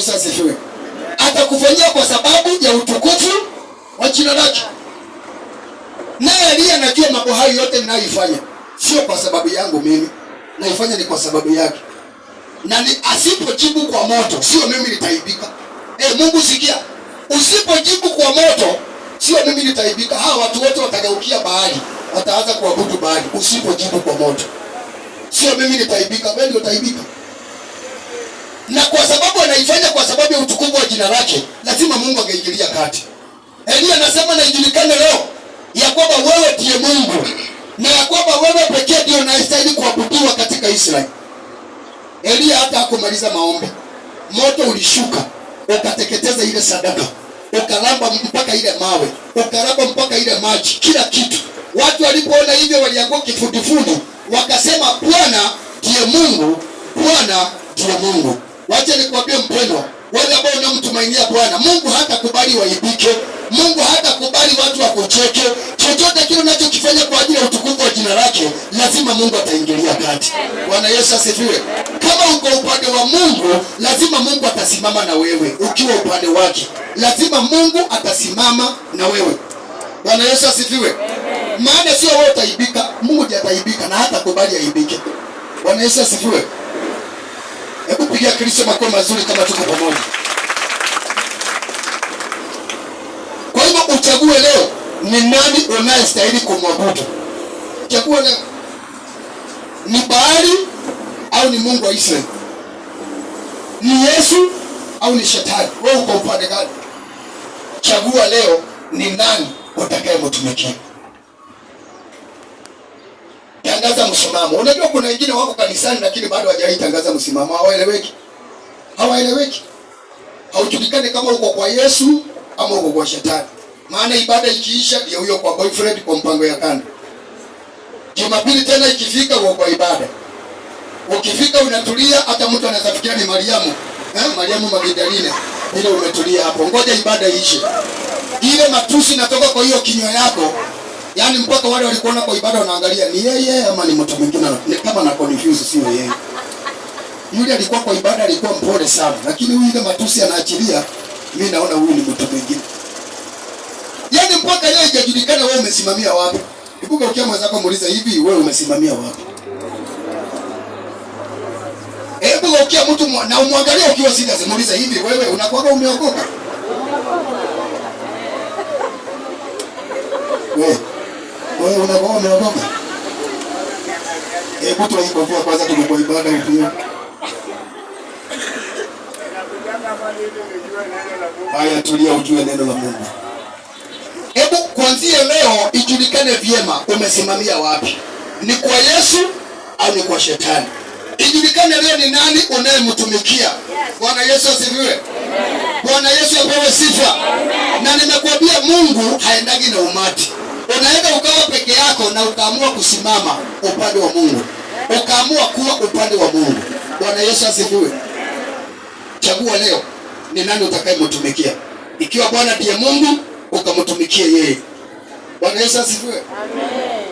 Yesu asifiwe. Atakufanyia kwa sababu ya utukufu wa jina lake. Naye aliye anajua mambo hayo yote ninayoifanya sio kwa sababu yangu mimi, naifanya ni kwa sababu yake. Na asipojibu kwa moto, sio mimi nitaibika. Mungu sikia, usipojibu kwa moto, sio mimi nitaibika. Hawa watu wote watageukia Baali, wataanza kuabudu Baali. Usipojibu kwa moto, sio mimi nitaibika, wewe ndio utaibika. Na kwa sababu anaifanya kwa sababu ya utukufu wa jina lake, lazima Mungu angeingilia kati. Elia anasema na ijulikane leo ya kwamba wewe ndiye Mungu, na ya kwamba wewe pekee ndio unastahili kuabudiwa katika Israeli. Elia hata hakumaliza maombi, moto ulishuka ukateketeza ile sadaka, ukalamba mpaka ile mawe, ukalamba mpaka ile maji, kila kitu. Watu walipoona hivyo walianguka kifudifudi, wakasema Bwana ndiye Mungu, Bwana ndiye Mungu. Wacha nikwambie mpendwa, wewe ambao unamtumainia Bwana, Mungu hatakubali waibike. Mungu hatakubali watu wakucheke. Chochote kile unachokifanya kwa ajili ya utukufu wa jina lake, lazima Mungu ataingilia kati. Bwana Yesu asifiwe. Kama uko upande wa Mungu, lazima Mungu atasimama na wewe. Ukiwa upande wake, lazima Mungu atasimama na wewe. Bwana Yesu asifiwe. Maana sio wewe utaibika, Mungu ndiye ataibika na hatakubali aibike. Bwana Yesu asifiwe. Hebu pigia Kristo makofi mazuri kama tuko pamoja. Kwa hivyo uchague leo ni nani unayestahili kumwabudu. Chagua leo. Ni Baali au ni Mungu wa Israeli? Ni Yesu au ni Shetani? Wewe uko upande gani? Chagua leo ni nani utakayemtumikia. Tangaza msimamo. Unajua kuna wengine wako kanisani lakini bado hawajaitangaza msimamo. Hawaeleweki. Hawaeleweki. Haujulikani kama uko kwa Yesu ama uko kwa Shetani. Maana ibada ikiisha ndio huyo kwa boyfriend kwa mpango ya kando. Jumapili tena ikifika uko kwa ibada. Ukifika unatulia, hata mtu anaweza fikiria ni Mariamu. Mariamu Magdalena. Ile umetulia hapo. Ngoja ibada iishe. Ile matusi natoka kwa hiyo kinywa yako. Yaani mpaka wale walikuona kwa ibada wanaangalia ni yeye ama ni mtu mwingine. Ni kama na confuse sio yeye. Yule alikuwa kwa ibada alikuwa mpole sana, lakini huyu ile matusi anaachilia, mimi naona huyu ni mtu mwingine. Yaani mpaka leo haijulikana wewe umesimamia wapi. Ibuka ukiwa mwenzako muuliza hivi wewe umesimamia wapi? Hebu ukiwa mtu na umwangalie ukiwa sita muuliza hivi wewe unakuwa umeokoka? Wewe unakuwa umeokoka? Hebu tuikofia kwanza tuko ibada upio. Haya tulia ujue neno la Mungu. Hebu kuanzia leo ijulikane vyema umesimamia wapi. Ni kwa Yesu au ni kwa Shetani? Ijulikane leo ni nani unayemtumikia. Bwana Yesu asifiwe. Bwana Yesu apewe sifa. Na nimekuambia Mungu haendagi na umati. Unaenda ukawa peke yako na ukaamua kusimama upande wa Mungu. Ukaamua kuwa upande wa Mungu. Bwana Yesu asifiwe. Chagua leo ni nani utakayemtumikia. Ikiwa Bwana ndiye Mungu, ukamtumikie yeye. Bwana Yesu asifiwe. Amen.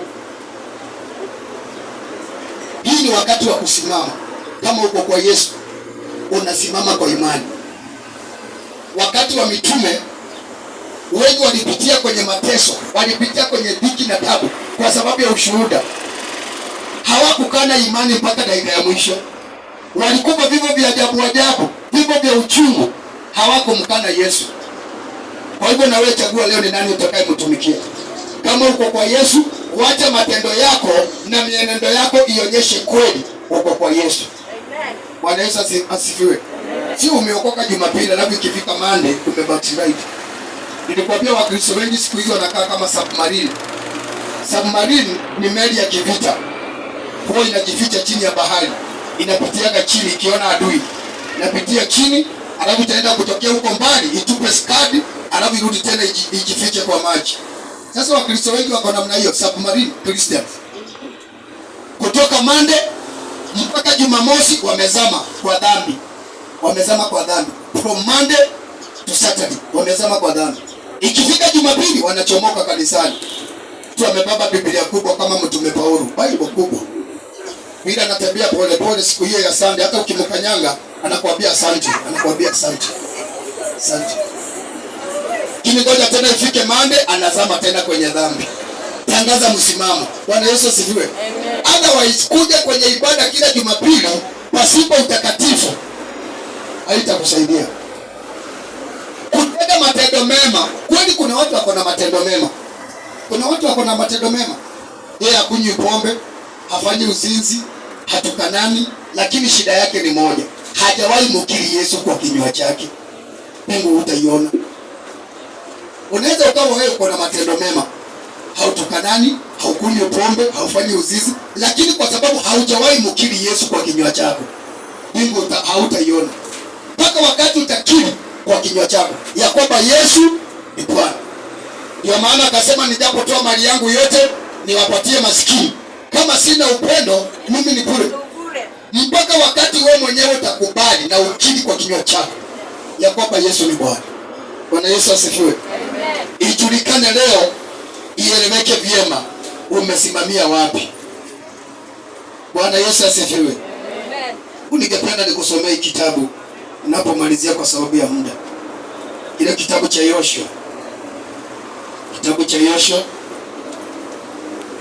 Hii ni wakati wa kusimama. Kama uko kwa Yesu, unasimama kwa imani. Wakati wa mitume wengi walipitia kwenye mateso, walipitia kwenye dhiki na taabu kwa sababu ya ushuhuda. Hawakukana imani mpaka dakika ya mwisho. Walikufa vifo vya ajabu ajabu, vifo vya uchungu. Hawakumkana Yesu. Kwa hivyo na wewe chagua leo ni nani utakayemtumikia. Kama uko kwa Yesu, wacha matendo yako na mienendo yako ionyeshe kweli uko kwa Yesu. Amen. Bwana Yesu asifiwe. Si umeokoka Jumapili alafu ikifika Monday umebackslide. Nilikwambia Wakristo wengi siku hizo wanakaa kama submarine. Submarine ni meli ya kivita. Kwa inajificha chini ya bahari. Inapitiaga chini ikiona adui. Inapitia chini, alafu itaenda kutokea huko mbali, itupe skadi, alafu irudi tena ijifiche kwa maji. Sasa Wakristo wengi wako namna hiyo, submarine Christians. Kutoka Monday mpaka Jumamosi wamezama kwa dhambi. Wamezama kwa dhambi. From Monday to Saturday wamezama kwa dhambi. Ikifika Jumapili wanachomoka kanisani. Tu amebeba Biblia kubwa kama Mtume Paulo, Bible kubwa. Bila anatembea pole pole siku hiyo ya Sunday, hata ukimkanyanga anakuambia asante, anakuambia asante, asante. Kini ngoja tena ifike Mande, anazama tena kwenye dhambi. Tangaza msimamo. Bwana Yesu asifiwe. Otherwise kuja kwenye ibada kila Jumapili pasipo utakatifu haitakusaidia. Kutenda matendo mema. Kwani kuna watu wako na matendo mema. Kuna watu wako na matendo mema. Yeye hakunywi pombe, hafanyi uzinzi, hatukanani, lakini shida yake ni moja. Hajawahi mkiri Yesu kwa kinywa chake. Mungu utaiona. Unaweza ukawa wewe uko na matendo mema, hautukanani, haukunywi pombe, haufanyi uzinzi, lakini kwa sababu haujawahi mkiri Yesu kwa kinywa chako, Mungu hautaiona. Mpaka wakati utakiri kwa kinywa chako ya kwamba Yesu ni Bwana. Ndio maana akasema nijapotoa mali yangu yote niwapatie maskini, kama sina upendo mimi ni bure. Mpaka wakati wewe mwenyewe utakubali na ukiri kwa kinywa chako ya kwamba Yesu ni Bwana. Bwana Yesu asifiwe. Amen. Ijulikane leo, ieleweke vyema umesimamia wapi. Bwana Yesu asifiwe. Amen. Ningependa nikusomee kitabu ninapomalizia kwa sababu ya muda. Ile kitabu cha Yoshua. Kitabu cha Yoshua